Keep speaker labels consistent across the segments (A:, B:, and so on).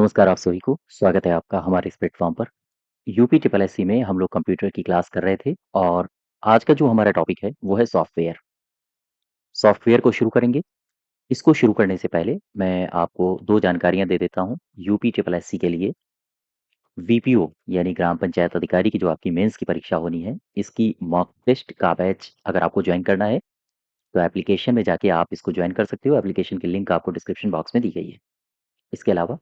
A: नमस्कार आप सभी को, स्वागत है आपका हमारे इस प्लेटफ़ॉर्म पर। यूपी ट्रिपल एससी में हम लोग कंप्यूटर की क्लास कर रहे थे और आज का जो हमारा टॉपिक है, वो है सॉफ्टवेयर। सॉफ्टवेयर को शुरू करेंगे। इसको शुरू करने से पहले मैं आपको 2 जानकारियाँ दे देता हूँ। यूपी ट्रिपल एससी के लिए वीपीओ यानी ग्राम पंचायत अधिकारी की जो आपकी मेंस की परीक्षा होनी है, इसकी मॉक टेस्ट का बैच अगर आपको जॉइन करना है, तो एप्लीकेशन में जाके आप इसको जॉइन कर सकते हो। एप्लीकेशन की लिंक आपको डिस्क्रिप्शन बॉक्स में दी गई है। इसके अलावा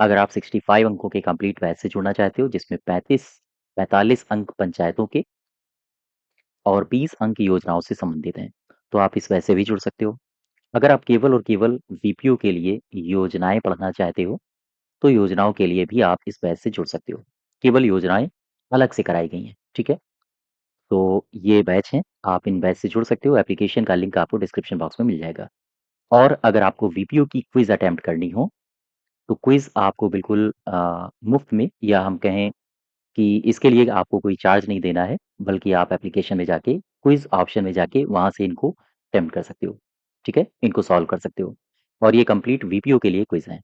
A: अगर आप 65 अंकों के कंप्लीट बैच से जुड़ना चाहते हो जिसमें 45 अंक पंचायतों के और 20 अंक योजनाओं से संबंधित हैं, तो आप इस बैच से भी जुड़ सकते हो। अगर आप केवल और केवल वीपीओ के लिए योजनाएं पढ़ना चाहते हो, तो योजनाओं के लिए भी आप इस बैच से जुड़ सकते हो। केवल योजनाएं अलग से कराई गई हैं, ठीक है? तो ये बैच हैं, आप इन बैच से जुड़ सकते हो। एप्लीकेशन का लिंक आपको डिस्क्रिप्शन बॉक्स में मिल जाएगा। और अगर आपको वीपीओ की क्विज़ अटेम्प्ट करनी हो, तो क्विज़ आपको बिल्कुल मुफ्त में या हम कहें कि इसके लिए आपको कोई चार्ज नहीं देना है, बल्कि आप एप्लीकेशन में जाके क्विज़ ऑप्शन में जाके वहाँ से इनको अटेम्प्ट कर सकते हो, ठीक है? इनको सॉल्व कर सकते हो और ये कंप्लीट वीपीओ के लिए क्विज़ हैं।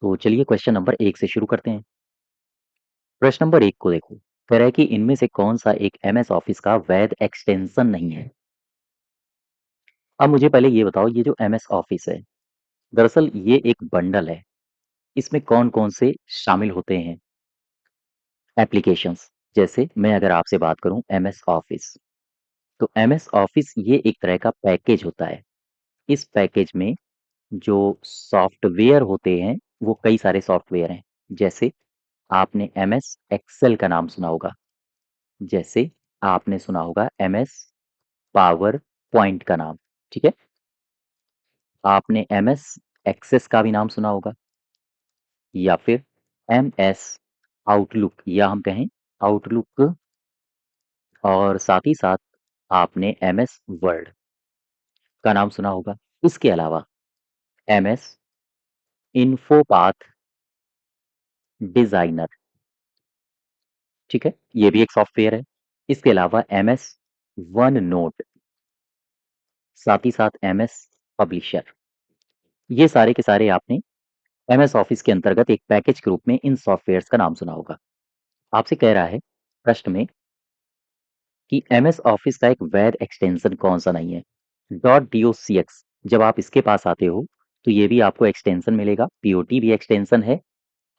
A: तो चलिए क्वेश्चन नंबर 1 से शुरू करते हैं। प्रश्न नंबर 1 को देखो, कह रहा है कि इनमें से कौन-सा एक एमएस ऑफिस का वैध एक्सटेंशन नहीं है? अब मुझे पहले ये बताओ ये जो एमएस ऑफिस है, दरअसल ये एक बंडल है। इसमें कौन-कौन से शामिल होते हैं एप्लीकेशंस? जैसे मैं अगर आपसे बात करूँ एमएस ऑफिस, तो एमएस ऑफिस ये एक तरह का पैकेज होता है। इस पैकेज में जो सॉफ्टवेयर होते हैं, वो कई सारे सॉफ्टवेयर हैं। जैसे आपने एमएस एक्सेल का नाम सुना होगा, जैसे आपने सुना होगा एमएस पावर पॉइंट का नाम, ठीक है? आपने एमएस एक्सेस का भी नाम सुना होगा या फिर एमएस आउटलुक या हम कहें आउटलुक और साथ ही साथ आपने एमएस वर्ड का नाम सुना होगा। इसके अलावा एमएस इन्फोपाथ डिज़ाइनर, ठीक है? ये भी एक सॉफ्टवेयर है। इसके अलावा एमएस वन नोट, साथ ही साथ एमएस पब्लिशर। ये सारे के सारे आपने एमएस ऑफिस के अंतर्गत एक पैकेज के रूप में इन सॉफ्टवेयर्स का नाम सुना होगा। आपसे कह रहा है प्रश्न में कि एमएस ऑफिस का एक वैध एक्सटेंशन कौन-सा नहीं है? .docx जब आप इसके पास आते हो, तो ये भी आपको एक्सटेंशन मिलेगा, पीओटी भी एक्सटेंशन है,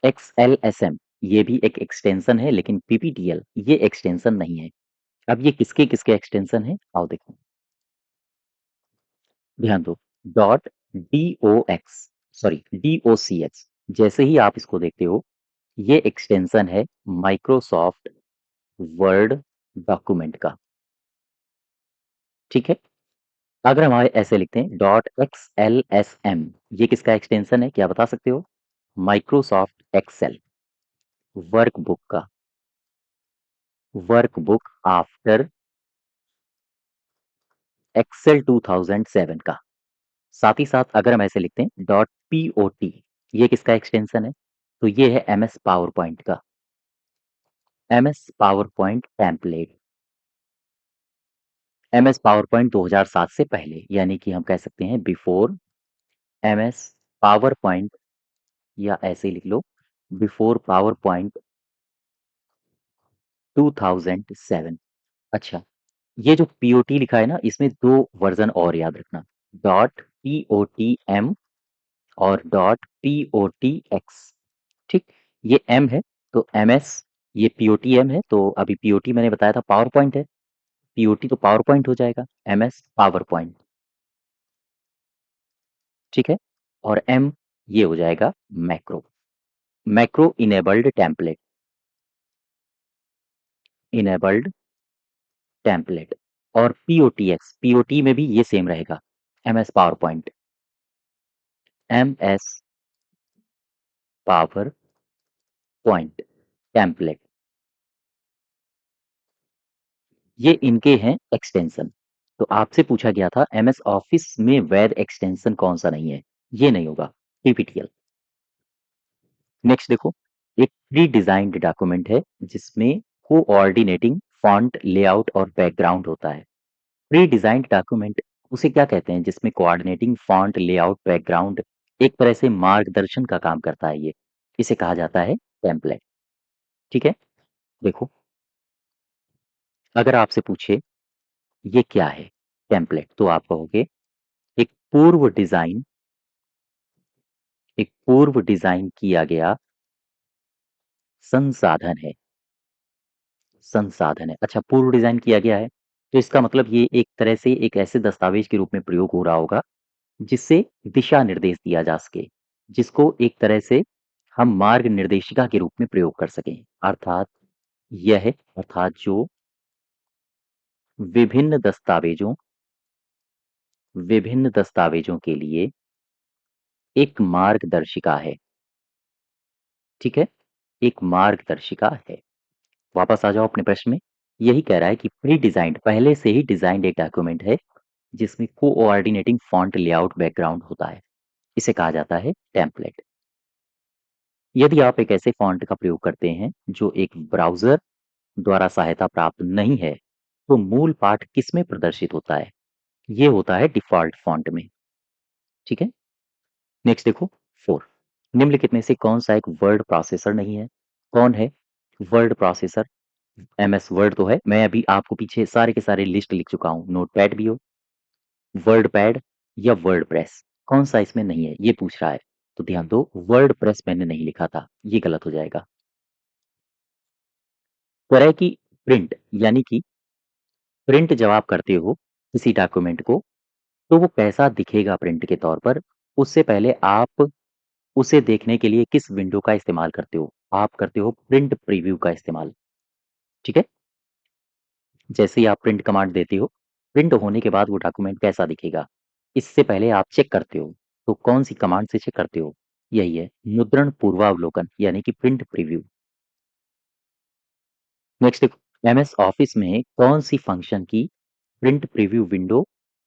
A: एक्सएलएसएम ये भी एक एक्सटेंशन है, लेकिन पीपीटीएल ये एक्सटेंशन नहीं है। अब ये किसके-किसके एक्सटेंशन हैं? आओ देखो। ध्यान दो, डॉट जैसे ही आप इसको देखते हो, ये एक्सटेंशन है माइक्रोसॉफ्ट वर्ड डॉक्यूमेंट का, ठीक है? अगर हम ऐसे लिखते हैं .xlsm ये किसका एक्सटेंशन है, क्या बता सकते हो? माइक्रोसॉफ्ट एक्सेल वर्कबुक का, वर्कबुक आफ्टर एक्सेल 2007 का। साथ ही साथ अगर हम ऐसे लिखते हैं .pot ये किसका एक्सटेंशन है? तो ये है एमएस पावर पॉइंट का, MS power point template. MS power point 2007 से पहले, यानी कि हम कह सकते हैं बिफोर एमएस पावर पॉइंट या ऐसे ही लिख लो बिफोर पावर पॉइंट 2007। अच्छा, ये जो पीओटी लिखा है ना, इसमें 2 वर्ज़न और याद रखना, .potm और .potx, ठीक? ये एम है, तो एमएस ये पीओटीएम है, तो अभी पीओटी मैंने बताया था पावर पॉइंट है, पीओटी तो पावर पॉइंट हो जाएगा, एमएस पावर पॉइंट, ठीक है? और एम ये हो जाएगा macro, macro enabled template, enabled template. और पीओटीएक्स, पीओटी में भी ये सेम रहेगा, MS power point, MS power point template, ये इनके हैं एक्सटेंशन। तो आपसे पूछा गया था एमएस ऑफिस में वैध एक्सटेंशन कौन-सा नहीं है? ये नहीं होगा, पीपीटीएल। नेक्स्ट देखो, एक प्री डिजाइन्ड डॉक्यूमेंट है जिसमें कोऑर्डिनेटिंग फॉन्ट, लेआउट और बैकग्राउंड होता है। प्री डिजाइन्ड डॉक्यूमेंट उसे क्या कहते हैं जिसमें कोऑर्डिनेटिंग फॉन्ट, लेआउट, बैकग्राउंड एक तरह से मार्गदर्शन का काम करता है ये। इसे कहा जाता है टेम्पलेट, ठीक है? देखो, अगर आपसे पूछे ये क्या है टेम्पलेट, तो आप कहोगे एक पूर्व डिज़ाइन किया गया संसाधन है। संसाधन है। अच्छा, पूर्व डिज़ाइन किया गया है, तो इसका मतलब ये एक तरह से एक ऐसे दस्तावेज के रूप में प्रयोग हो रहा होगा, जिससे दिशा निर्देश दिया जा सके, जिसको एक तरह से हम मार्ग निर्देशिका के रूप में प्रयोग कर सकें। अर्थात यह अर्थात जो विभिन्न दस्तावेजों विभिन्न दस्तावेजों के लिए एक मार्गदर्शिका है, ठीक है? एक मार्गदर्शिका है। वापस आ जाओ अपने प्रश्न में। यही कह रहा है कि प्री डिजाइन्ड पहले से ही डिजाइन्ड एक डॉक्यूमेंट है जिसमें कोऑर्डिनेटिंग फॉन्ट लेआउट बैकग्राउंड होता है। इसे कहा जाता है टेम्पलेट। यदि आप एक ऐसे फॉन्ट का प्रयोग करते हैं जो एक ब्राउज़र द्वारा सहायता प्राप्त नहीं है, तो मूल पाठ किसमें प्रदर्शित होता है? ये होता है डिफ़ॉल्ट फॉन्ट में, ठीक है? नेक्स्ट देखो 4 निम्नलिखित में से कौन-सा एक वर्ड प्रोसेसर नहीं है? कौन है वर्ड प्रोसेसर? एमएस वर्ड तो है, मैं अभी आपको पीछे सारे के सारे लिस्ट लिख चुका हूँ, नोटपैड भी हो, वर्डपैड या वर्डप्रेस, कौन-सा इसमें नहीं है? ये पूछ रहा है। तो ध्यान दो, वर्डप्रेस मैंने नहीं लिखा था, ये गलत हो जाएगा। तरह की प्रिंट यानी कि प्रिंट जब आप करते हो किसी डॉक्यूमेंट को, तो वो कैसा दिखेगा प्रिंट के तौर पर, उससे पहले आप उसे देखने के लिए किस विंडो का इस्तेमाल करते हो? आप करते हो प्रिंट प्रीव्यू का इस्तेमाल, ठीक है? जैसे ही आप प्रिंट कमांड देते हो, प्रिंट होने के बाद वो डॉक्यूमेंट कैसा दिखेगा, इससे पहले आप चेक करते हो। तो कौन-सी कमांड से चेक करते हो? यही है मुद्रण पूर्वावलोकन यानी कि प्रिंट प्रीव्यू। नेक्स्ट देखो एमएस ऑफिस में कौन-सी फंक्शन की प्रिंट प्रीव्यू विंडो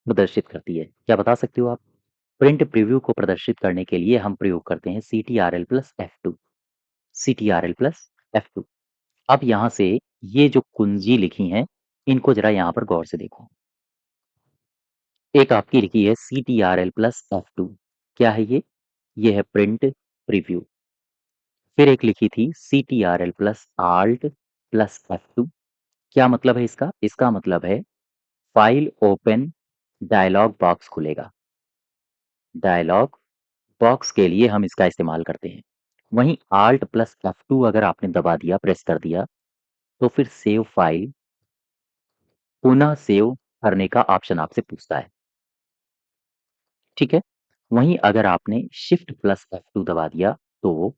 A: प्रदर्शित करती है? क्या बता सकते हो आप? प्रिंट प्रीव्यू को प्रदर्शित करने के लिए हम प्रयोग करते हैं CTRL plus F2। CTRL plus F2। अब यहाँ से ये जो कुंजी लिखी हैं, इनको ज़रा यहाँ पर गौर से देखो। एक आपकी लिखी है CTRL प्लस F2। क्या है ये? ये है प्रिंट प्रीव्यू। फिर एक लिखी थी CTRL plus Alt plus F2। क्या मतलब है इसका? इसका मतलब है फाइल ओपन डायलॉग बॉक्स खुलेगा। डायलॉग बॉक्स के लिए हम इसका इस्तेमाल करते हैं। वहीं Alt प्लस F2 अगर आपने दबा दिया, प्रेस कर दिया, तो फिर सेव फाइल पुनः सेव करने का ऑप्शन आपसे पूछता है, ठीक है? वहीं अगर आपने शिफ्ट प्लस F2 दबा दिया, तो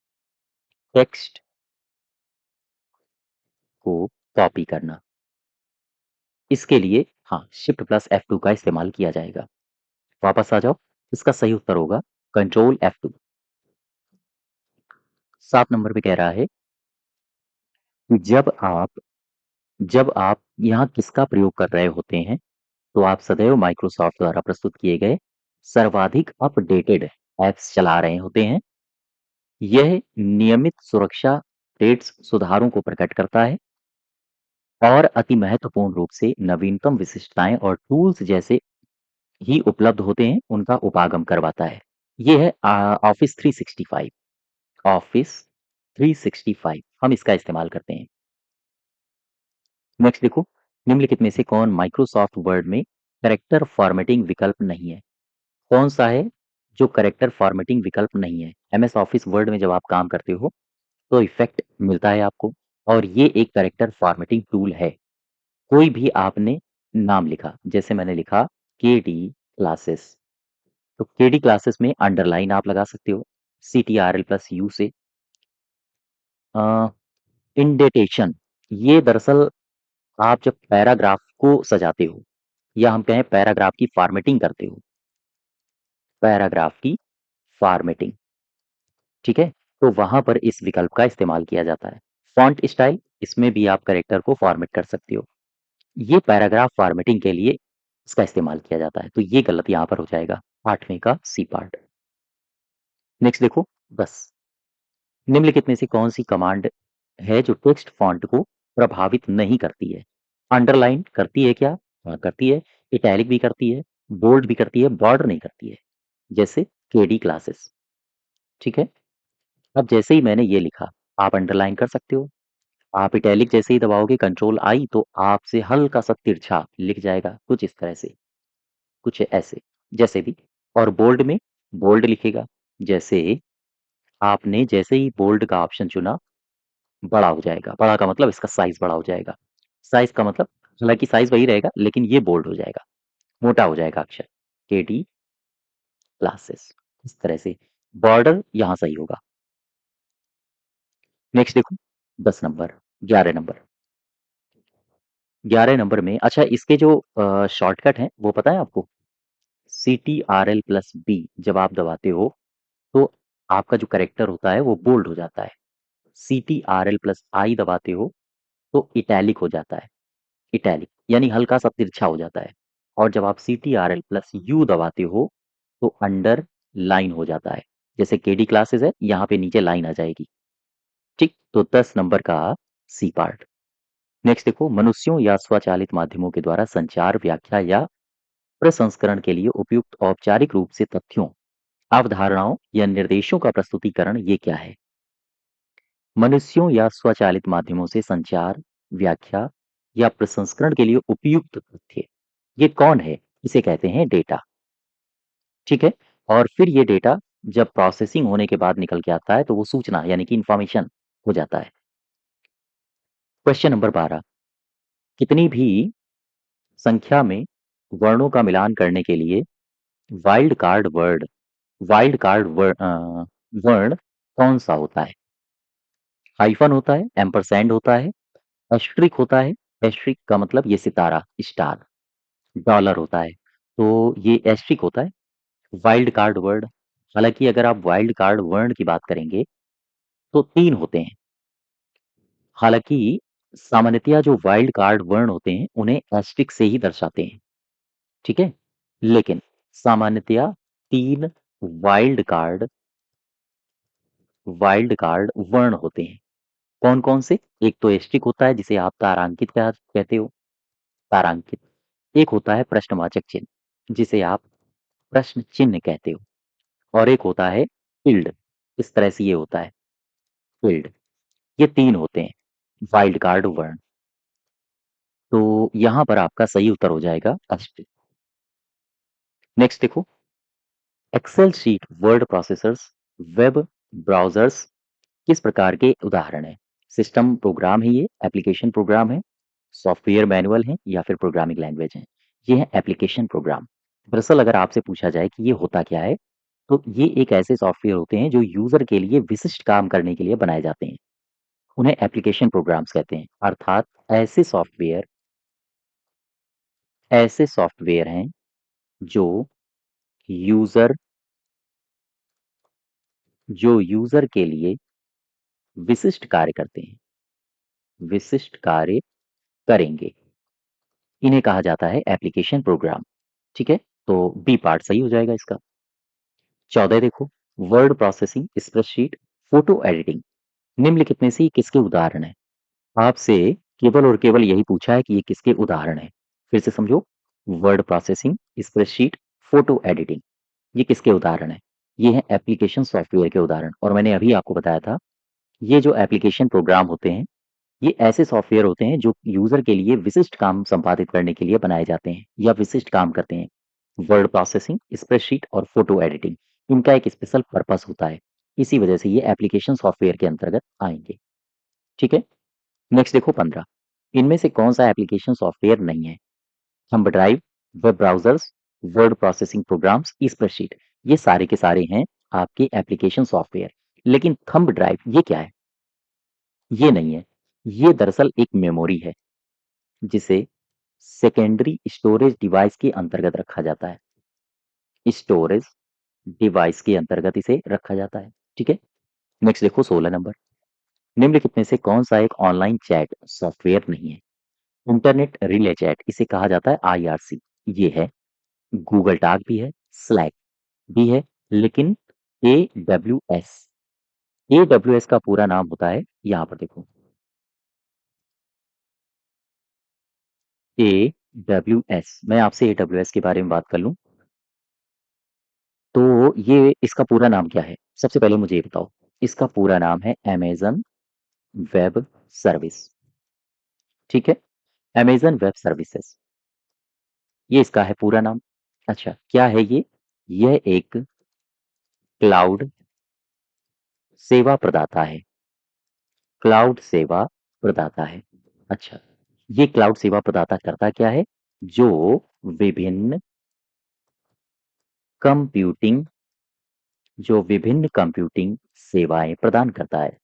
A: टेक्स्ट को कॉपी करना। इसके लिए हाँ, शिफ्ट प्लस F2 का इस्तेमाल किया जाएगा। वापस आ जाओ, इसका सही उत्तर होगा कंट्रोल F2। 7 नंबर पे कह रहा है कि जब आप यहाँ किसका प्रयोग कर रहे होते हैं, तो आप सदैव माइक्रोसॉफ्ट द्वारा प्रस्तुत किए गए सर्वाधिक अपडेटेड ऐप्स चला रहे होते हैं। यह नियमित सुरक्षा अपडेट्स सुधारों को प्रकट करता है और अति महत्वपूर्ण रूप से नवीनतम विशिष्टताएं और टूल्स जैसे ही उपलब्ध होते हैं, उनका उपागम करवाता है। ये है ऑफिस 365। ऑफिस 365 हम इसका इस्तेमाल करते हैं। नेक्स्ट देखो, निम्नलिखित में से कौन माइक्रोसॉफ्ट वर्ड में कैरेक्टर फॉर्मेटिंग विकल्प नहीं है? कौन सा है जो कैरेक्टर फॉर्मेटिंग विकल्प नहीं है? एमएस ऑफिस वर्ड में जब आप काम करते हो, तो इफेक्ट मिलता है आपको और ये एक कैरेक्टर फॉर्मेटिंग टूल है। कोई भी आपने नाम लिखा, जैसे मैंने लिखा केडी क्लासेस, तो केडी क्लासेस में अंडरलाइन आप लगा सकते हो CTRL प्लस यू से। इंडेटेशन, ये दरअसल आप जब पैराग्राफ को सजाते हो या हम कहें पैराग्राफ की फॉर्मेटिंग करते हो, पैराग्राफ की फॉर्मेटिंग, ठीक है? तो वहां पर इस विकल्प का इस्तेमाल किया जाता है। फॉन्ट स्टाइल, इसमें भी आप कैरेक्टर को फॉर्मेट कर सकते हो। ये पैराग्राफ फॉर्मेटिंग के लिए इसका इस्तेमाल किया जाता है, तो ये गलत यहाँ पर हो जाएगा 8वें का सी पार्ट। नेक्स्ट देखो 10 निम्नलिखित में से कौन सी कमांड है जो टेक्स्ट फॉन्ट को प्रभावित नहीं करती है? अंडरलाइन करती है क्या? हाँ, करती है। इटैलिक भी करती है, बोल्ड भी करती है, बॉर्डर नहीं करती है। जैसे केडी क्लासेस। ठीक है? अब जैसे ही मैंने ये लिखा, आप अंडरलाइन कर सकते हो। आप इटैलिक जैसे ही दबाओगे कंट्रोल आई तो आपसे हल्का-सा तिरछा लिख जाएगा, कुछ इस तरह से, कुछ ऐसे, जैसे भी। और बोल्ड में बोल्ड लिखेगा, जैसे आपने जैसे ही बोल्ड का ऑप्शन चुना, बड़ा हो जाएगा। बड़ा का मतलब इसका साइज़ बड़ा हो जाएगा। साइज़ का मतलब हालाँकि साइज़ वही रहेगा, लेकिन ये बोल्ड हो जाएगा, मोटा हो जाएगा अक्षर। केडी क्लासेस, इस तरह से। बॉर्डर यहाँ सही होगा। नेक्स्ट देखो 10 नंबर, 11 नंबर। 11 नंबर में अच्छा इसके जो शॉर्टकट हैं, वो पता है आपको? CTRL प्लस बी जब आप दबाते हो, तो आपका जो कैरेक्टर होता है, वो बोल्ड हो जाता है। CTRL प्लस आई दबाते हो, तो इटैलिक हो जाता है। इटैलिक यानी हल्का सा तिरछा हो जाता है। और जब आप CTRL प्लस यू दबाते हो तो अंडर लाइन हो जाता है। जैसे केडी क्लासेस है, यहाँ पे नीचे लाइन आ जाएगी। ठीक, तो 10 नंबर का सी पार्ट। नेक्स्ट देखो, मनुष्यों या स्वचालित माध्यमों के द्वारा संचार, व्याख्या या प्रसंस्करण के लिए उपयुक्त औपचारिक रूप से तथ्यों, अवधारणाओं या निर्देशों का प्रस्तुतिकरण ये क्या है? मनुष्यों या स्वचालित माध्यमों से संचार, व्याख्या या प्रसंस्करण के लिए उपयुक्त तथ्य, ये कौन है? इसे कहते हैं डेटा। ठीक है? और फिर ये डेटा जब प्रोसेसिंग होने के बाद निकल के आता है तो वो सूचना यानी कि इंफॉर्मेशन हो जाता है। क्वेश्चन नंबर 12, कितनी भी संख्या में वर्णों का मिलान करने के लिए wild card word wild card वर्ण कौन सा होता है? हाइफन होता है, एम्परसैंड होता है, एस्ट्रिक होता है। एस्ट्रिक का मतलब ये सितारा, स्टार। डॉलर होता है, तो ये एस्ट्रिक होता है। वाइल्ड कार्ड वर्ड, हालांकि अगर आप वाइल्ड कार्ड वर्ण की बात करेंगे तो 3 होते हैं। हालांकि सामान्यतया जो वाइल्ड कार्ड वर्ण होते हैं उन्हें एस्ट्रिक से ही दर्शाते हैं। ठीक है, लेकिन सामान्यतया 3 वाइल्ड कार्ड वाइल्ड कार्ड वर्ण होते हैं। कौन कौन से? एक तो एस्ट्रिक होता है जिसे आप तारांकित कहते हो, तारांकित। एक होता है प्रश्नवाचक चिन्ह जिसे आप प्रश्न चिन्ह कहते हो। और एक होता है टिल्ड, इस तरह से ये होता है टिल्ड। ये 3 होते हैं वाइल्ड कार्ड वर्ण। तो यहाँ पर आपका सही उत्तर हो जाएगा एस्ट्रिक। नेक्स्ट देखो, Excel sheet, word processors, web browsers किस प्रकार के उदाहरण हैं? सिस्टम प्रोग्राम है ये, एप्लीकेशन प्रोग्राम है, सॉफ्टवेयर मैनुअल है या फिर प्रोग्रामिंग लैंग्वेज है? ये है एप्लीकेशन प्रोग्राम। दरअसल अगर आपसे पूछा जाए कि ये होता क्या है, तो ये एक ऐसे सॉफ्टवेयर होते हैं जो यूजर के लिए विशिष्ट काम करने के लिए बनाए जाते हैं। उन्हें एप्लीकेशन प्रोग्राम्स कहते हैं, अर्थात ऐसे सॉफ्टवेयर हैं जो यूजर यूजर के लिए विशिष्ट कार्य करते हैं, विशिष्ट कार्य करेंगे। इन्हें कहा जाता है एप्लीकेशन प्रोग्राम। ठीक है, तो बी पार्ट सही हो जाएगा इसका। 14 देखो, word processing, spreadsheet, photo editing, निम्नलिखित में से ये किसके उदाहरण हैं? आपसे केवल और केवल यही पूछा है कि ये किसके उदाहरण हैं। फिर से समझो, word processing, spreadsheet, photo editing, ये किसके उदाहरण हैं? ये हैं एप्लीकेशन सॉफ्टवेयर के उदाहरण। और मैंने अभी आपको बताया था, ये जो एप्लीकेशन प्रोग्राम होते हैं, ये ऐसे सॉफ्टवेयर होते हैं जो यूजर के लिए विशिष्ट काम संपादित करने के लिए बनाए जाते हैं या विशिष्ट काम करते हैं। वर्ड प्रोसेसिंग, स्प्रेडशीट और फोटो एडिटिंग, इनका एक स्पेशल पर्पस होता है। इसी वजह से ये एप्लीकेशन सॉफ्टवेयर के अंतर्गत आएंगे। ठीक है, नेक्स्ट देखो 15, इनमें से कौन सा एप्लीकेशन सॉफ्टवेयर नहीं है? Thumb drive, web browsers, word processing programs, spreadsheet, ये सारे के सारे हैं आपके एप्लीकेशन सॉफ्टवेयर। लेकिन थंब ड्राइव ये क्या है? ये नहीं है। ये दरअसल एक मेमोरी है जिसे सेकेंडरी स्टोरेज डिवाइस के अंतर्गत रखा जाता है। स्टोरेज डिवाइस के अंतर्गत इसे रखा जाता है। ठीक है, नेक्स्ट देखो 16 नंबर, निम्नलिखित में से कौन सा एक ऑनलाइन चैट सॉफ्टवेयर नहीं है? इंटरनेट रिले चैट, इसे कहा जाता है IRC, ये है। गूगल टाक भी है, स्लैक भी है, लेकिन AWS का पूरा नाम होता है, यहाँ पर देखो, AWS। मैं आपसे AWS के बारे में बात कर लूं, तो ये इसका पूरा नाम क्या है? सबसे पहले मुझे ये बताओ। इसका पूरा नाम है अमेज़न वेब सर्विस, ठीक है? अमेज़न वेब सर्विसेज़, ये इसका है पूरा नाम। अच्छा, क्या है ये? यह एक क्लाउड सेवा प्रदाता है। क्लाउड सेवा प्रदाता है। अच्छा, ये क्लाउड सेवा प्रदाता करता क्या है? जो विभिन्न कंप्यूटिंग विभिन्न कंप्यूटिंग सेवाएँ प्रदान करता है,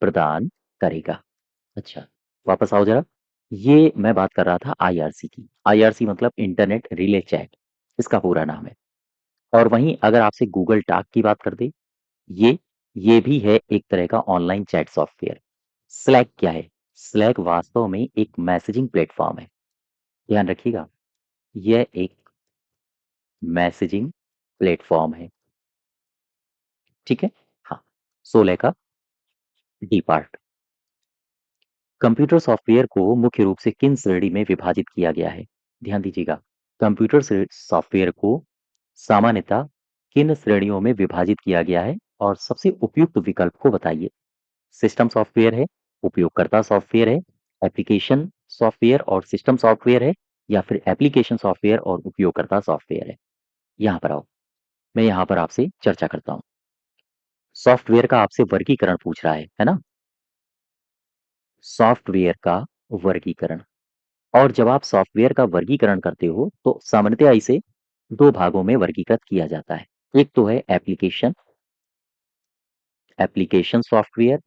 A: प्रदान करेगा। अच्छा, वापस आओ ज़रा। ये मैं बात कर रहा था आईआरसी की। आईआरसी मतलब इंटरनेट रिले चैट, इसका पूरा नाम है। और वहीं अगर आपसे गूगल टाक की बात कर दें, ये ये भी है एक तरह का ऑनलाइन चैट सॉफ्टवेयर। स्लैक क्या है? स्लैक वास्तव में एक मैसेजिंग प्लेटफ़ॉर्म है। ध्यान रखिएगा, यह एक मैसेजिंग प्लेटफ़ॉर्म है, ठीक है? हाँ, 16 का डी पार्ट। कंप्यूटर सॉफ्टवेयर को मुख्य रूप से किन श्रेणी में विभाजित किया गया है? ध्यान दीजिएगा, कंप्यूटर से सॉफ्टवेयर को सामान्यतः किन श्रेणियों में विभाजित किया गया है और सबसे उपयुक्त विकल्प को बताइए। सिस्टम सॉफ्टवेयर है, उपयोगकर्ता सॉफ्टवेयर है, एप्लीकेशन सॉफ्टवेयर और सिस्टम सॉफ्टवेयर है, या फिर एप्लीकेशन सॉफ्टवेयर और उपयोगकर्ता सॉफ्टवेयर है। यहाँ पर आओ, मैं यहाँ पर आपसे चर्चा करता हूँ। सॉफ्टवेयर का आपसे वर्गीकरण पूछ रहा है ना? सॉफ्टवेयर का वर्गीकरण। और जब आप सॉफ्टवेयर का वर्गीकरण करते हो तो सामान्यतया इसे दो भागों में वर्गीकृत किया जाता है। एक तो है एप्लीकेशन एप्लीकेशन सॉफ्टवेयर,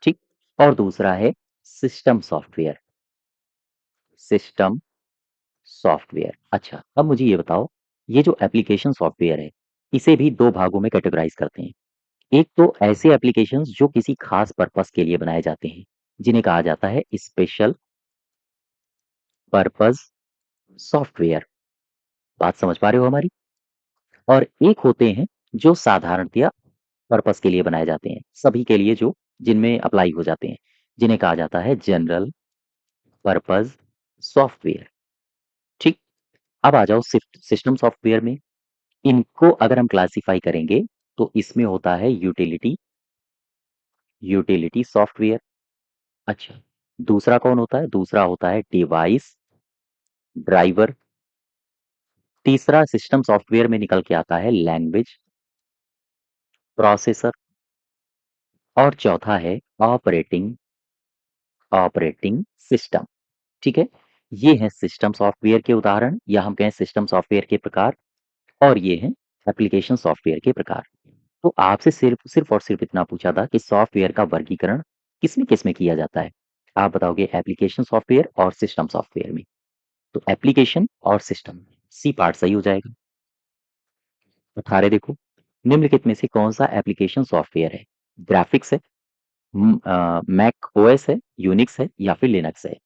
A: ठीक, और दूसरा है सिस्टम सॉफ्टवेयर सिस्टम सॉफ्टवेयर। अच्छा, अब मुझे ये बताओ, ये जो एप्लीकेशन सॉफ्टवेयर है, इसे भी दो भागों में कैटेगराइज करते हैं। एक तो ऐसे एप्लीकेशंस जो किसी खास पर्पस के लिए बनाए जाते हैं, जिन्हें कहा जाता है स्पेशल पर्पस सॉफ्टवेयर। बात समझ पा रहे हो हमारी? और एक होते हैं जो साधारणतया पर्पस के लिए बनाए जाते हैं, सभी के लिए, जो जिनमें अप्लाई हो जाते हैं, जिन्हें कहा जाता है जनरल पर्पस सॉफ्टवेयर, ठीक। अब आ जाओ सिस्टम सॉफ्टवेयर में। इनको अगर हम क्लासिफाई करेंगे तो इसमें होता है यूटिलिटी सॉफ्टवेयर। अच्छा, दूसरा कौन होता है? दूसरा होता है डिवाइस ड्राइवर। तीसरा सिस्टम सॉफ्टवेयर में निकल के आता है लैंग्वेज प्रोसेसर। और चौथा है ऑपरेटिंग ऑपरेटिंग सिस्टम, ठीक है। ये हैं सिस्टम सॉफ्टवेयर के उदाहरण, या हम कहें सिस्टम सॉफ्टवेयर के प्रकार। और ये हैं एप्लीकेशन सॉफ्टवेयर के प्रकार। तो आपसे सिर्फ सिर्फ और सिर्फ इतना पूछा था कि सॉफ्टवेयर का वर्गीकरण किसमें किसमें किया जाता है। आप बताओगे एप्लीकेशन सॉफ्टवेयर और सिस्टम सॉफ्टवेयर में। तो एप्लीकेशन और सिस्टम, सी पार्ट सही हो जाएगा। 18 देखो, निम्नलिखित में से कौन सा एप्लीकेशन सॉफ्टवेयर है? ग्राफिक्स है, मैक ओएस है, यूनिक्स है, या फिर लिनक्स है?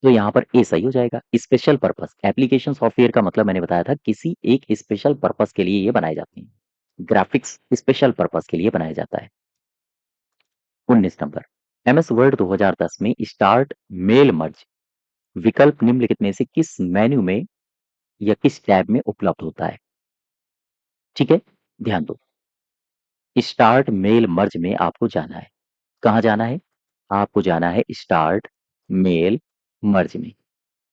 A: तो यहाँ पर ए सही हो जाएगा। स्पेशल पर्पस एप्लीकेशन सॉफ्टवेयर का मतलब मैंने बताया था, किसी एक स्पेशल पर्पस के लिए ये बनाए जाते हैं। ग्राफिक्स स्पेशल पर्पस के लिए बनाया जाता है। 19 नंबर, एमएस वर्ड 2010 में स्टार्ट मेल मर्ज विकल्प निम्नलिखित में से किस मेन्यू में या किस टैब में उपलब्ध होता है? ठीक है, ध्यान दो। स्टार्ट मेल मर्ज में आपको जाना है। कहाँ जाना है? आपको जाना है स्टार्ट मेल मर्ज में।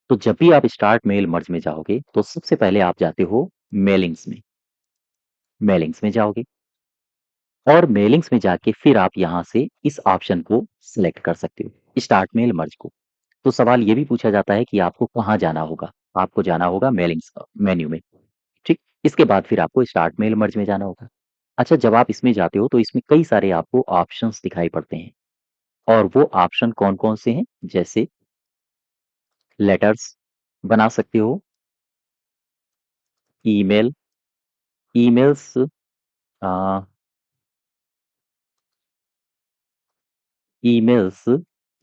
A: तो जब भी आप स्टार्ट मेल मर्ज में जाओगे तो सबसे पहले आप जाते हो मेलिंग्स में। मेलिंग्स में जाओगे और मेलिंग्स में जाके फिर आप यहाँ से इस ऑप्शन को सिलेक्ट कर सकते हो, स्टार्ट मेल मर्ज को। तो सवाल ये भी पूछा जाता है कि आपको कहाँ जाना होगा? आपको जाना होगा मेलिंग्स मेन्यू में, ठीक। इसके बाद फिर आपको स्टार्ट मेल मर्ज में जाना होगा। अच्छा, जब आप इसमें जाते हो तो इसमें कई सारे आपको ऑप्शंस दिखाई पड़ते हैं। और वो ऑप्शन कौन-कौन से हैं? जैसे लेटर्स बना सकते हो, ईमेल ईमेल्स, अ, ईमेल्स,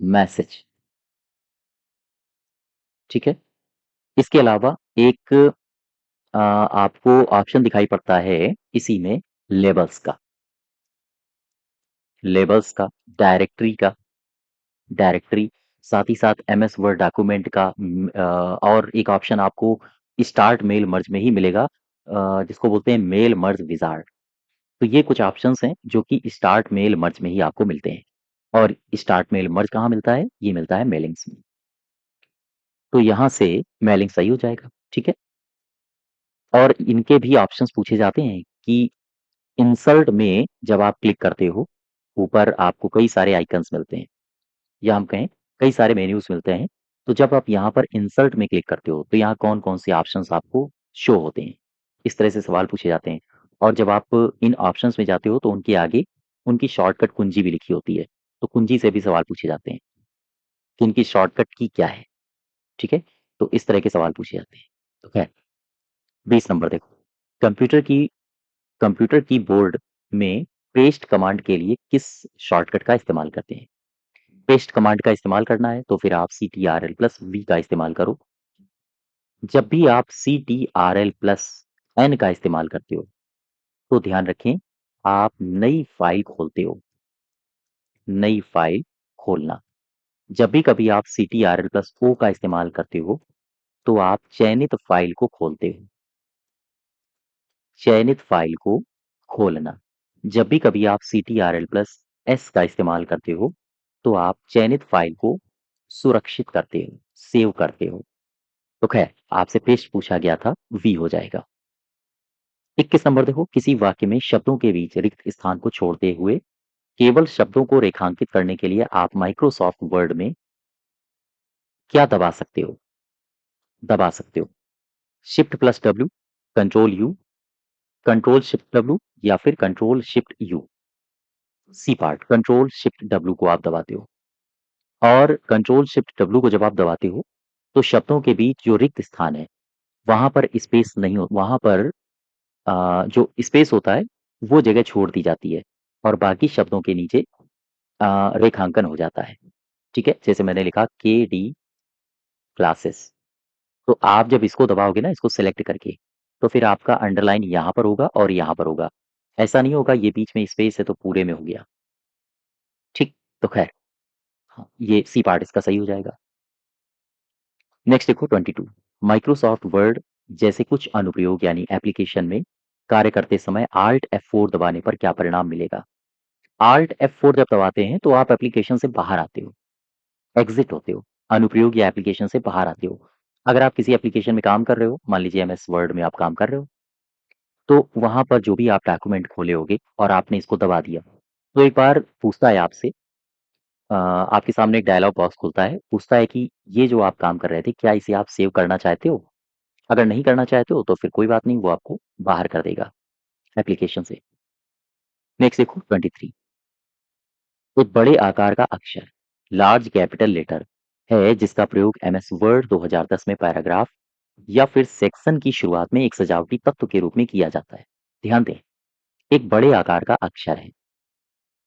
A: मैसेज, ठीक है। इसके अलावा एक आपको ऑप्शन दिखाई पड़ता है इसी में, लेबल्स का, डायरेक्टरी का, डायरेक्टरी, साथ ही साथ एमएस वर्ड डॉक्यूमेंट का, और एक ऑप्शन आपको स्टार्ट मेल मर्ज में ही मिलेगा, जिसको बोलते हैं मेल मर्ज विजार्ड। तो ये कुछ ऑप्शंस हैं जो कि स्टार्ट मेल मर्ज में ही आपको मिलते हैं। और स्टार्ट मेल मर्ज कहाँ मिलता है? ये मिलता है मेलिंग्स में। तो यहाँ से मेलिंग सही हो जाएगा, ठीक है। और इनके भी ऑप्शंस पूछे जाते हैं कि इंसर्ट में जब आप क्लिक करते हो, ऊपर आपको कई सारे आइकन्स मिलते हैं, या हम कहें कई सारे मेन्यूज मिलते हैं। तो जब आप यहाँ पर इंसर्ट में क्लिक करते हो तो यहाँ कौन कौन से ऑप्शंस आपको शो होते हैं, इस तरह से सवाल पूछे जाते हैं। और जब आप इन ऑप्शंस में जाते हो तो उनके आगे उनकी शॉर्टकट कुंजी भी लिखी होती है। तो कुंजी से भी सवाल पूछे जाते हैं कि इनकी शॉर्टकट की क्या है, ठीक है। तो इस तरह के सवाल पूछे जाते हैं। तो खैर, 20 नंबर देखो। कंप्यूटर की कंप्यूटर कीबोर्ड में पेस्ट कमांड के लिए किस शॉर्टकट का इस्तेमाल करते हैं? पेस्ट कमांड का इस्तेमाल करना है तो फिर आप CTRL+V का इस्तेमाल करो। जब भी आप CTRL+N का इस्तेमाल करते हो तो ध्यान रखें, आप नई फाइल खोलते हो। नई फाइल खोलना। जब भी कभी आप CTRL+O का इस्तेमाल करते हो तो आप चयनित फाइल को खोलते हो। चयनित फाइल को खोलना। जब भी कभी आप CTRL+S का इस्तेमाल करते हो तो आप चयनित फाइल को सुरक्षित करते हो, सेव करते हो। तो खैर, आपसे पेस्ट पूछा गया था, वी हो जाएगा। 21 नंबर देखो। किसी वाक्य में शब्दों के बीच रिक्त स्थान को छोड़ते हुए केवल शब्दों को रेखांकित करने के लिए आप माइक्रोसॉफ्ट वर्ड में क्या दबा सकते हो? दबा सकते हो Shift+W, Control+U, Control+Shift+W या फिर Control+Shift+U। सी पार्ट, Control+Shift+W को आप दबाते हो। और Control+Shift+W को जब आप दबाते हो तो शब्दों के बीच जो रिक्त स्थान है वहां पर स्पेस नहीं हो, वहां पर जो स्पेस होता है वो जगह छोड़ दी जाती है और बाकी शब्दों के नीचे रेखांकन हो जाता है, ठीक है। जैसे मैंने लिखा KD क्लासेस। तो आप जब इसको दबाओगे ना, इसको सेलेक्ट करके, तो फिर आपका अंडरलाइन यहाँ पर होगा और यहाँ पर होगा। ऐसा नहीं होगा ये बीच में स्पेस है तो पूरे में हो गया, ठीक। तो खैर, हाँ, ये सी पार्ट इसका सही हो जाएगा। नेक्स्ट देखो 22। माइक्रोसॉफ्ट वर्ड जैसे कुछ अनुप्रयोग यानी एप्लीकेशन में कार्य करते समय Alt F4 दबाने पर क्या परिणाम मिलेगा? Alt F4 जब दबाते हैं तो आप एप्लीकेशन से बाहर आते हो, एग्जिट होते हो, अनुप्रयोग या एप्लीकेशन से बाहर आते हो। अगर आप किसी एप्लीकेशन में काम कर रहे हो, मान लीजिए MS वर्ड में आप काम कर रहे हो, तो वहां पर जो भी आप डॉक्यूमेंट खोले होगे और आपने इसको दबा दिया, तो एक बार पूछता है आपसे, आपके सामने एक डायलॉग बॉक्स खुलता है, पूछता है कि ये जो आप काम कर रहे थे क्या इसे आप सेव करना चाहते हो? अगर नहीं करना चाहते हो तो फिर कोई बात नहीं, वो आपको बाहर कर देगा एप्लीकेशन से। नेक्स्ट देखो 23। एक बड़े आकार का अक्षर, लार्ज कैपिटल लेटर है जिसका प्रयोग MS वर्ड 2010 में पैराग्राफ या फिर सेक्शन की शुरुआत में एक सजावटी तत्व के रूप में किया जाता है। ध्यान दें, एक बड़े आकार का अक्षर है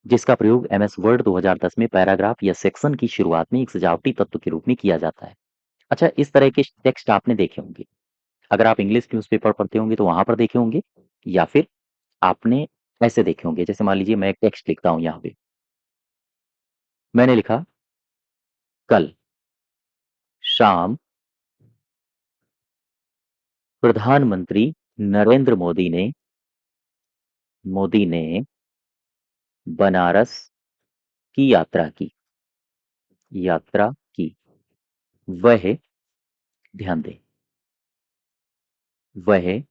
A: जिसका प्रयोग MS वर्ड 2010 में पैराग्राफ या सेक्शन की शुरुआत में एक सजावटी तत्व के रूप में किया जाता है। अच्छा, इस तरह के टेक्स्ट आपने देखे होंगे। अगर आप इंग्लिश न्यूज़पेपर पढ़ते होंगे तो वहां पर देखे होंगे, या फिर आपने ऐसे देखे होंगे। जैसे मान लीजिए मैं एक टेक्स्ट लिखता हूं यहाँ पे, मैंने लिखा कल शाम प्रधानमंत्री नरेंद्र मोदी ने बनारस की यात्रा की। वह, ध्यान दें, वह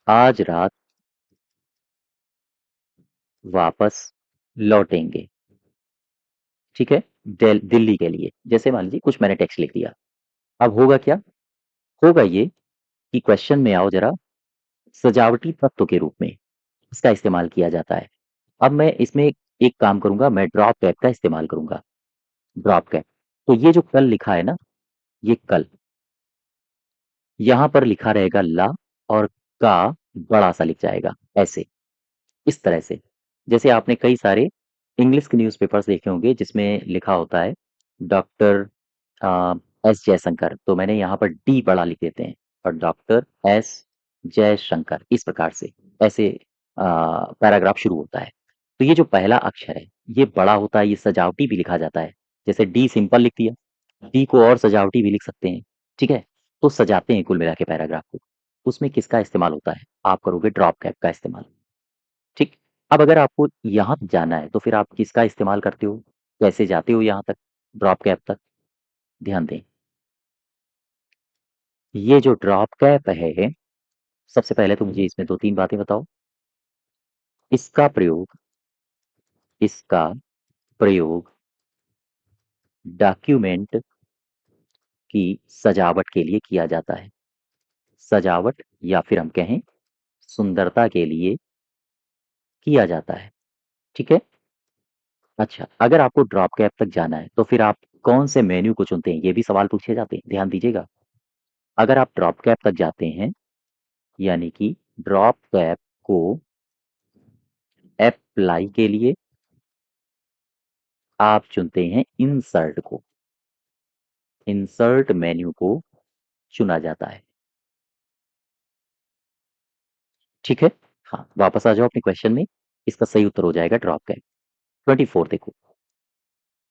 A: आज रात वापस लौटेंगे, ठीक है। दिल्ली के लिए, जैसे मान लीजिए कुछ मैंने टेक्स्ट लिख दिया। अब होगा क्या? होगा ये कि क्वेश्चन में आओ जरा, सजावटी तत्व के रूप में इसका इस्तेमाल किया जाता है। अब मैं इसमें एक काम करूंगा, मैं ड्रॉप कैप का इस्तेमाल करूंगा। Drop cap. तो ये जो कल लिखा है ना, ये कल, यहां पर लिखा रहेगा ला, और का बड़ा सा लिख जाएगा ऐसे, इस तरह से। जैसे आपने कई सारे इंग्लिश के न्यूज़पेपर्स देखे होंगे जिसमें लिखा होता है डॉक्टर एस जयशंकर, तो मैंने यहाँ पर डी बड़ा लिख देते हैं और डॉक्टर एस जयशंकर, इस प्रकार से ऐसे पैराग्राफ शुरू होता है। तो ये जो पहला अक्षर है ये बड़ा होता है, ये सजावटी भी लिखा जाता है। जैसे डी सिंपल लिख दिया, डी को और सजावटी भी लिख सकते हैं, ठीक है। तो सजाते हैं कुल मिला के पैराग्राफ को। उसमें किसका इस्तेमाल होता है? आप करोगे ड्रॉप कैप का इस्तेमाल, ठीक? अब अगर आपको यहाँ तक जाना है, तो फिर आप किसका इस्तेमाल करते हो? कैसे जाते हो यहाँ तक, ड्रॉप कैप तक? ध्यान दें। ये जो ड्रॉप कैप है, सबसे पहले तो मुझे इसमें 2-3 बातें बताओ। इसका प्रयोग इसका प्रयोग डॉक्यूमेंट की सजावट के लिए किया जाता है। सजावट या फिर हम कहें सुंदरता के लिए किया जाता है, ठीक है? अच्छा, अगर आपको ड्रॉप कैप तक जाना है, तो फिर आप कौन से मेन्यू को चुनते हैं? ये भी सवाल पूछे जाते हैं, ध्यान दीजिएगा। अगर आप ड्रॉप कैप तक जाते हैं, यानी कि ड्रॉप कैप को अप्लाई के लिए आप चुनते हैं इंसर्ट को। इंसर्ट मेन्यू को चुना जाता है, ठीक है? हाँ, वापस आ जाओ अपने क्वेश्चन में। इसका सही उत्तर हो जाएगा ड्रॉप कैप। 24 देखो।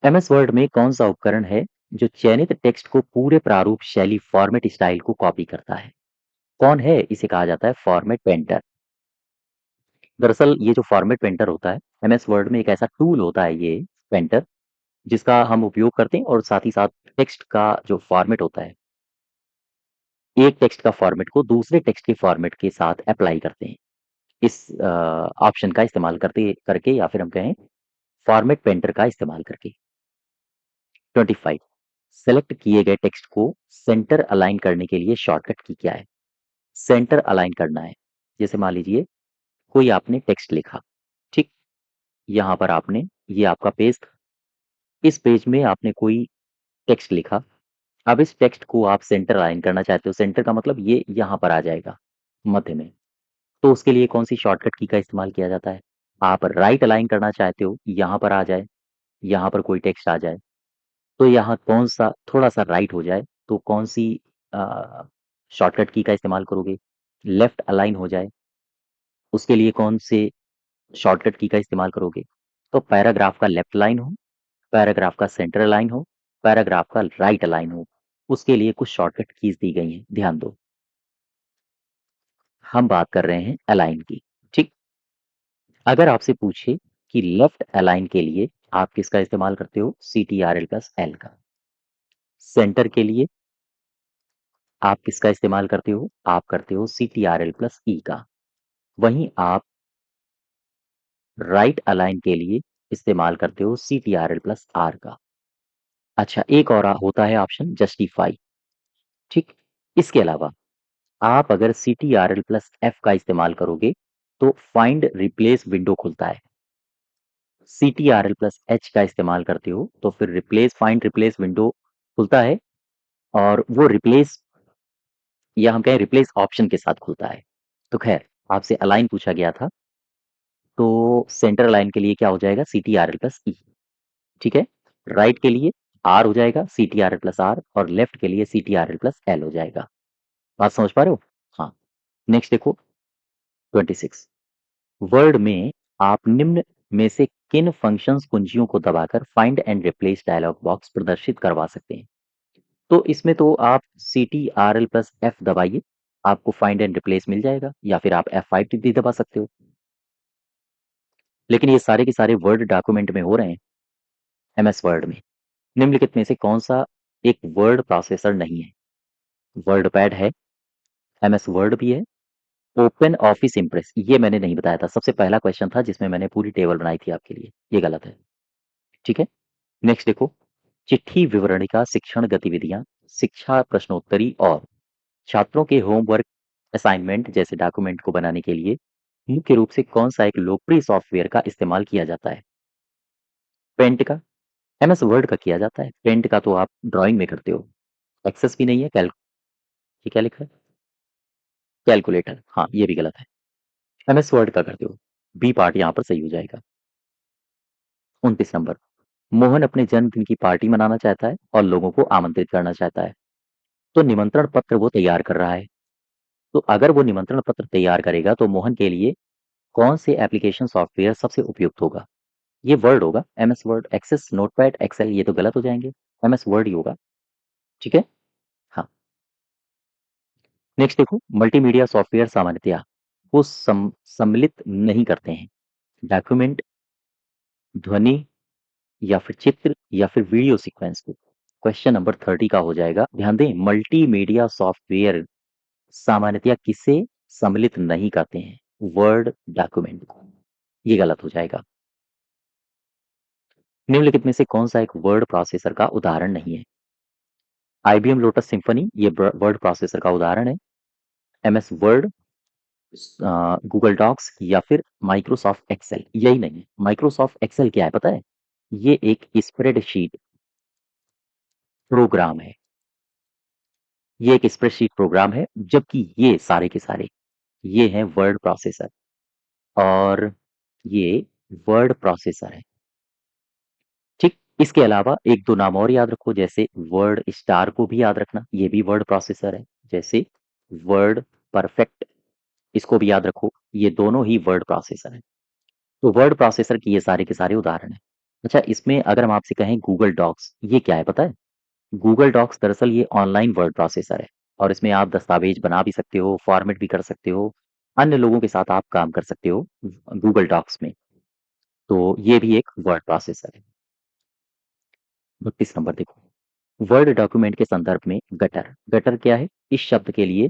A: एमएस वर्ड में कौन सा उपकरण है जो चयनित टेक्स्ट को पूरे प्रारूप शैली फॉर्मेट स्टाइल को कॉपी करता है? कौन है? इसे कहा जाता है फॉर्मेट पेंटर। दरअसल ये जो फॉर्मेट पेंटर होता है, एमएस वर्ड में एक ऐसा टूल होता है ये पेंटर, जिसका हम उपयोग करते हैं और साथ ही साथ टेक्स्ट का जो फॉर्मेट होता है, एक टेक्स्ट का फॉर्मेट को दूसरे टेक्स्ट के फॉर्मेट के साथ अप्लाई करते हैं। इस ऑप्शन का इस्तेमाल करते करके या फिर हम कहें फॉर्मेट पेंटर का इस्तेमाल करके। 25 सेलेक्ट किए गए टेक्स्ट को सेंटर अलाइन करने के लिए शॉर्टकट की क्या है? सेंटर अलाइन करना है। जैसे मान लीजिए कोई आपने टेक्स्ट लिखा, ठीक? यहाँ पर आपने, ये आपका पेज था। इस पेज में आपने कोई टेक्स्ट लिखा। अब इस टेक्स्ट को आप सेंटर अलाइन करना चाहते हो। सेंटर का मतलब ये यहाँ पर आ जाएगा, मध्य में। तो उसके लिए कौन सी शॉर्टकट की का इस्तेमाल किया जाता है? आप राइट अलाइन करना चाहते हो, यहाँ पर आ जाए, यहाँ पर कोई टेक्स्ट आ जाए, तो यहाँ कौन-सा थोड़ा-सा राइट हो जाए, तो कौन-सी अ, शॉर्टकट की का इस्तेमाल करोगे? लेफ्ट अलाइन हो जाए, उसके लिए कौन से शॉर्टकट की का इस्तेमाल करोगे? तो पैराग्राफ का लेफ्ट अलाइन हो, पैराग्राफ का सेंटर अलाइन हो, पैराग्राफ का राइट अलाइन हो, उसके लिए कुछ शॉर्टकट कीज़ दी गई हैं, ध्यान दो। हम बात कर रहे हैं अलाइन की, ठीक? अगर आपसे पूछे कि लेफ्ट अलाइन के लिए आप किसका इस्तेमाल करते हो? CTRL प्लस L का। सेंटर के लिए आप किसका इस्तेमाल करते हो? आप करते हो CTRL प्लस E का। वहीं आप राइट अलाइन के लिए इस्तेमाल करते हो CTRL प्लस R का। अच्छा, एक और होता है ऑप्शन जस्टिफाई, ठीक? इसके अलावा आप अगर CTRL प्लस F का इस्तेमाल करोगे, तो फाइंड रिप्लेस विंडो खुलता है। CTRL प्लस H का इस्तेमाल करते हो, तो फिर फाइंड रिप्लेस विंडो खुलता है और वो रिप्लेस या हम कहें रिप्लेस ऑप्शन के साथ खुलता है। तो खैर, आपसे अलाइन पूछा गया था, तो सेंटर अलाइन के लिए क्या हो जाएगा? CTRL प्लस E, ठीक है? राइट के लिए R हो जाएगा CTRL प्लस R और लेफ्ट के लिए CTRL प्लस L हो जाएगा। बात समझ पा रहे हो? हाँ। नेक्स्ट देखो 26 वर्ड में आप निम्न में से किन फंक्शंस कुंजियों को दबाकर find and replace dialog box प्रदर्शित करवा सकते हैं? तो इसमें तो आप CTRL प्लस F दबाइए, आपको फाइंड एंड रिप्लेस मिल जाएगा या फिर आप F5 भी दबा सकते हो। लेकिन ये सारे के सारे वर्ड डॉक्यूमेंट में हो रहे हैं, एमएस वर्ड में। निम्नलिखित में से कौन सा एक वर्ड प्रोसेसर नहीं है? वर्ड पैड है, एमएस वर्ड भी है, ओपन ऑफिस इंप्रेस ये मैंने नहीं बताया था। सबसे पहला क्वेश्चन था जिसमें मैंने पूरी टेबल बनाई थी आपके लिए, ये गलत है, ठीक है? नेक्स्ट देखो, चिट्ठी विवरणिका शिक्षण गतिविधियां, शिक्षा प्रश्नोत्तरी और छात्रों के होमवर्क असाइनमेंट जैसे डॉक्यूमेंट को बनाने के लिए मुख्य रूप से कौन सा एक लोकप्रिय सॉफ्टवेयर का इस्तेमाल किया जाता है? पेंट का, एमएस वर्ड का किया जाता है। पेंट का तो आप ड्राइंग में करते हो। एक्सेस भी नहीं है, ये क्या लिखा है? कैलकुलेटर, हाँ ये भी गलत है। एमएस वर्ड का करते हो। बी पार्ट यहाँ पर सही हो जाएगा। 29 नंबर, मोहन अपने जन्मदिन की पार्टी मनाना चाहता है और लोगों को आमंत्रित करना चाहता है, तो निमंत्रण पत्र वो तैयार कर रहा है। तो अगर वो निमंत्रण पत्र तैयार करेगा तो मोहन के लिए कौन से एप्लीकेशन सॉफ्टवेयर सबसे उपयुक्त होगा? ये वर्ड होगा, MS Word, Access, Notepad, Excel ये तो गलत हो जाएंगे। एमएस वर्ड ही होगा, ठीक है? हाँ। नेक्स्ट देखो, मल्टीमीडिया सॉफ्टवेयर सामान्यतया को सम्मिलित नहीं करते हैं। डॉक्यूमेंट, ध्वनि या फिर चित्र या फिर वीडियो सीक्वेंस को। क्वेश्चन नंबर 30 का हो जाएगा, ध्यान दें, मल्टीमीडिया सॉफ्टवेयर सामान्यतया किसे सम्मिलित नहीं करते हैं? वर्ड डॉक्यूमेंट को। ये गलत हो जाएगा। निम्नलिखित में से कौन सा एक वर्ड प्रोसेसर का उदाहरण नहीं है? आईबीएम लोटस सिम्फनी ये वर्ड प्रोसेसर का उदाहरण है। एमएस वर्ड, गूगल डॉक्स या फिर माइक्रोसॉफ्ट एक्सेल, यही नहीं है। माइक्रोसॉफ्ट एक्सेल क्या है पता है? ये एक स्प्रेडशीट प्रोग्राम है। ये एक स्प्रेडशीट प्रोग्राम है, जबकि ये सारे के सारे ये हैं वर्ड प्रोसेसर, और ये वर्ड प्रोसेसर है। ठीक, इसके अलावा एक दो नाम और याद रखो, जैसे वर्ड स्टार को भी याद रखना, ये भी वर्ड प्रोसेसर है। जैसे वर्ड परफेक्ट, इसको भी याद रखो, ये दोनों ही वर्ड प्रोसेसर हैं। तो वर्ड प्रोसेसर की ये सारे के सारे उदाहरण हैं। अच्छा, इसमें अगर हम आपसे कहें गूगल डॉक्स, ये क्या है पता है? गूगल डॉक्स दरअसल ये ऑनलाइन वर्ड प्रोसेसर है, और इसमें आप दस्तावेज बना भी सकते हो, फॉर्मेट भी कर सकते हो, अन्य लोगों के साथ आप काम कर सकते हो गूगल डॉक्स में। तो ये भी एक वर्ड प्रोसेसर है। 32 नंबर देखो, वर्ड डॉक्यूमेंट के संदर्भ में गटर, गटर क्या है? इस शब्द के लिए,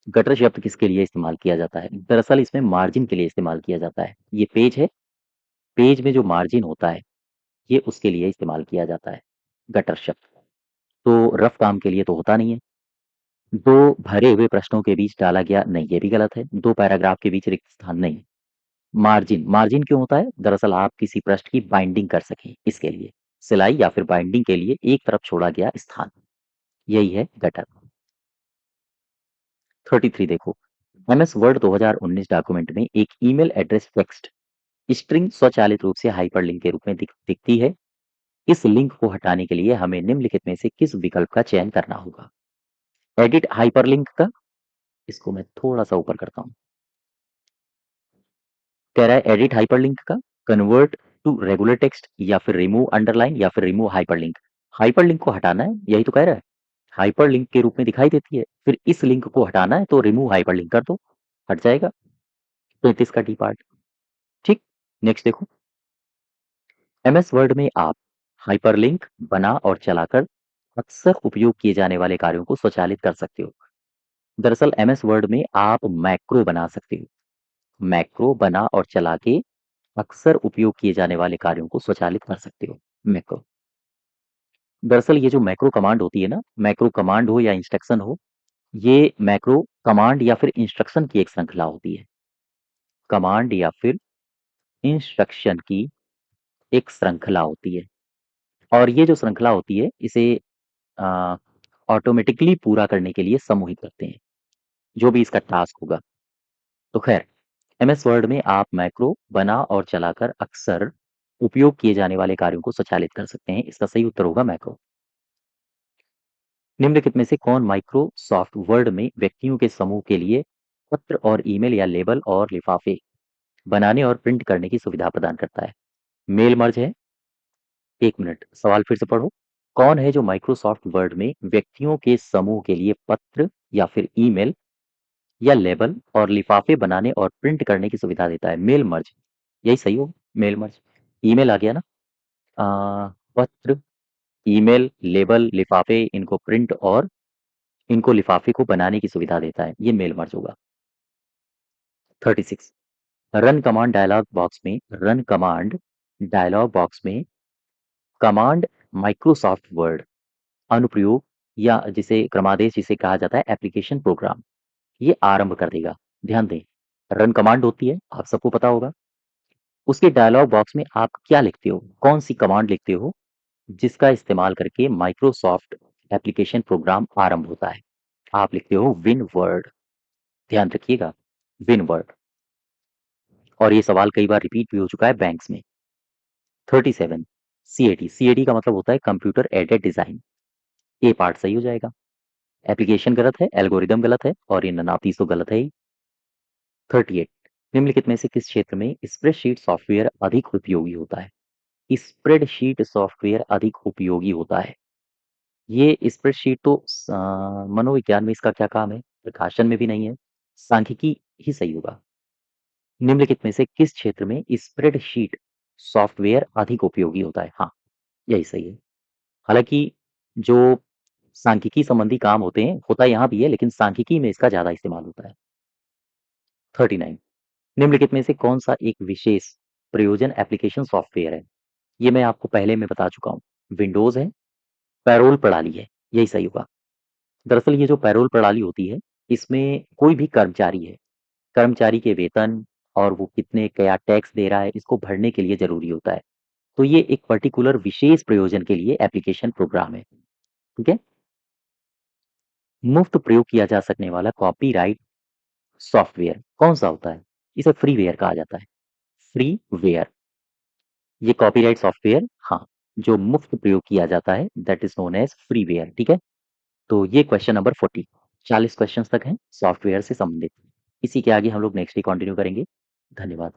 A: गटर शब्द किसके लिए इस्तेमाल किया जाता है? दरअसल इसमें मार्जिन के लिए इस्तेमाल किया जाता है। ये पेज है, पेज में जो मार्जिन होता है, ये उसके लिए इस्तेमाल किया जाता है गटर शब्द। तो रफ काम के लिए तो होता नहीं है। दो भरे हुए प्रश्नों के बीच डाला गया, नहीं, ये भी गलत है। दो पैराग्राफ के बीच रिक्त स्थान, नहीं। मार्जिन, मार्जिन क्यों होता है? दरअसल आप किसी पृष्ठ की बाइंडिंग कर सकें, इसके लिए सिलाई या फिर बाइंडिंग के लिए एक तरफ छोड़ा गया स्थान, यही है गटर। 33 देखो, एमएस वर्ड 2019 डॉक्यूमेंट में एक ईमेल एड्रेस टेक्स्ट स्ट्रिंग स्वचालित रूप से हाइपरलिंक के रूप में दिखती है। इस लिंक को हटाने के लिए हमें निम्नलिखित में से किस विकल्प का चयन करना होगा? एडिट हाइपरलिंक का, इसको मैं थोड़ा सा ऊपर करता हूं, कह रहा है एडिट हाइपरलिंक का, कन्वर्ट टू रेगुलर टेक्स्ट, या फिर रिमूव अंडरलाइन, या फिर रिमूव हाइपरलिंक। हाइपरलिंक को हटाना है, यही तो कह रहा है। हाइपरलिंक के रूप में दिखाई देती है, फिर इस लिंक को हटाना है तो रिमूव हाइपरलिंक कर दो, हट जाएगा। 35 का डी पार्ट। ठीक, नेक्स्ट देखो, एमएस वर्ड में आप हाइपरलिंक बना और चलाकर अक्सर उपयोग किए जाने वाले कार्यों को स्वचालित कर सकते हो। दरअसल एमएस वर्ड में आप मैक्रो बना सकते हो। मैक्रो बना और चला के अक्सर उपयोग किए जाने वाले कार्यों को स्वचालित कर सकते हो, मैक्रो। दरअसल ये जो मैक्रो कमांड होती है ना, मैक्रो कमांड हो या इंस्ट्रक्शन हो, ये मैक्रो कमांड या फिर इंस्ट्रक्शन की एक श्रृंखला होती है। कमांड या फिर इंस्ट्रक्शन की एक श्रृंखला होती है, और ये जो श्रृंखला होती है, इसे ऑटोमेटिकली पूरा करने के लिए समूहित करते हैं, जो भी इसका टास्क होगा। तो खैर, एमएस वर्ड में आप मैक्रो बना और चलाकर अक्सर उपयोग किए जाने वाले कार्यों को स्वचालित कर सकते हैं। इसका सही उत्तर होगा मैक्रो। निम्नलिखित में से कौन माइक्रोसॉफ्ट वर्ड में व्यक्तियों के समूह के लिए पत्र और ईमेल या लेबल और लिफाफे बनाने और प्रिंट करने की सुविधा प्रदान करता है? मेल मर्ज है। एक मिनट, सवाल फिर से पढ़ो। कौन है जो माइक्रोसॉफ्ट वर्ड में व्यक्तियों के समूह के लिए पत्र या फिर ईमेल या लेबल और लिफाफे बनाने और प्रिंट करने की सुविधा देता है? मेल मर्ज, यही सही हो, मेल मर्ज। ईमेल आ गया ना, पत्र, ईमेल, लेबल, लिफाफे, इनको प्रिंट और इनको लिफाफे को बनाने की सुविधा देता है, ये मेल मर्ज होगा। 36, रन कमांड डायलॉग बॉक्स में, रन कमांड डायलॉग बॉक्स में कमांड माइक्रोसॉफ्ट वर्ड अनुप्रयोग या जिसे क्रमादेश जिसे कहा जाता है एप्लीकेशन प्रोग्राम, ये आरंभ कर देगा। ध्यान दें, रन कमांड होती है, आप सबको पता होगा। उसके डायलॉग बॉक्स में आप क्या लिखते हो, कौन सी कमांड लिखते हो जिसका इस्तेमाल करके माइक्रोसॉफ्ट एप्लीकेशन प्रोग्राम आरंभ होता है? आप लिखते हो विन वर्ड, ध्यान रखिएगा, विन वर्ड। और ये सवाल कई बार रिपीट भी हो चुका है बैंक्स में। 37, सीएडी, सीएडी का मतलब होता है कंप्यूटर एडेड डिजाइन, ए पार्ट सही हो जाएगा। एप्लीकेशन गलत है, एल्गोरिदम गलत है, और ये नातीज तो गलत है ही। 38, निम्नलिखित में से किस क्षेत्र में स्प्रेडशीट सॉफ्टवेयर अधिक उपयोगी होता है? स्प्रेडशीट सॉफ्टवेयर अधिक उपयोगी होता है, ये स्प्रेडशीट तो मनोविज्ञान में इसका क्या काम है? प्रकाशन में भी नहीं है, सांख्यिकी ही सही होगा। निम्नलिखित में से किस क्षेत्र में स्प्रेडशीट सॉफ्टवेयर अधिक उपयोगी होता है? हाँ, यही सही है। हालाँकि जो सांख्यिकी संबंधी काम होते हैं, होता यहाँ भी है लेकिन सांख्यिकी में इसका ज़्यादा इस्तेमाल होता है। 39 निम्नलिखित में से कौन-सा एक विशेष प्रयोजन एप्लीकेशन सॉफ्टवेयर है? ये मैं आपको पहले में बता चुका हूँ। विंडोज़ है, पैरोल प्रणाली है, यही सही होगा। दरअसल ये जो पैरोल प्रणाली होती है, इसमें कोई भी कर्मचारी है, कर्मचारी के वेतन और वो कितने क्या टैक्स दे रहा है, इसको भरने के लिए ज़रूरी होता है। तो ये एक पर्टिकुलर विशेष प्रयोजन के लिए एप्लीकेशन प्रोग्राम है, ठीक है? मुफ्त प्रयोग किया जा सकने वाला कॉपीराइट सॉफ्टवेयर कौन-सा होता है? इसे फ्रीवेयर कहा जाता है। फ्रीवेयर ये कॉपीराइट सॉफ्टवेयर हाँ, जो मुफ्त प्रयोग किया जाता है that is known as freeware, ठीक है? तो ये क्वेश्चन नंबर 40 40 क्वेश्चंस तक हैं सॉफ्टवेयर से संबंधित। इसी के आगे हम लोग नेक्स्ट डे कंटिन्यू करेंगे। धन्यवाद।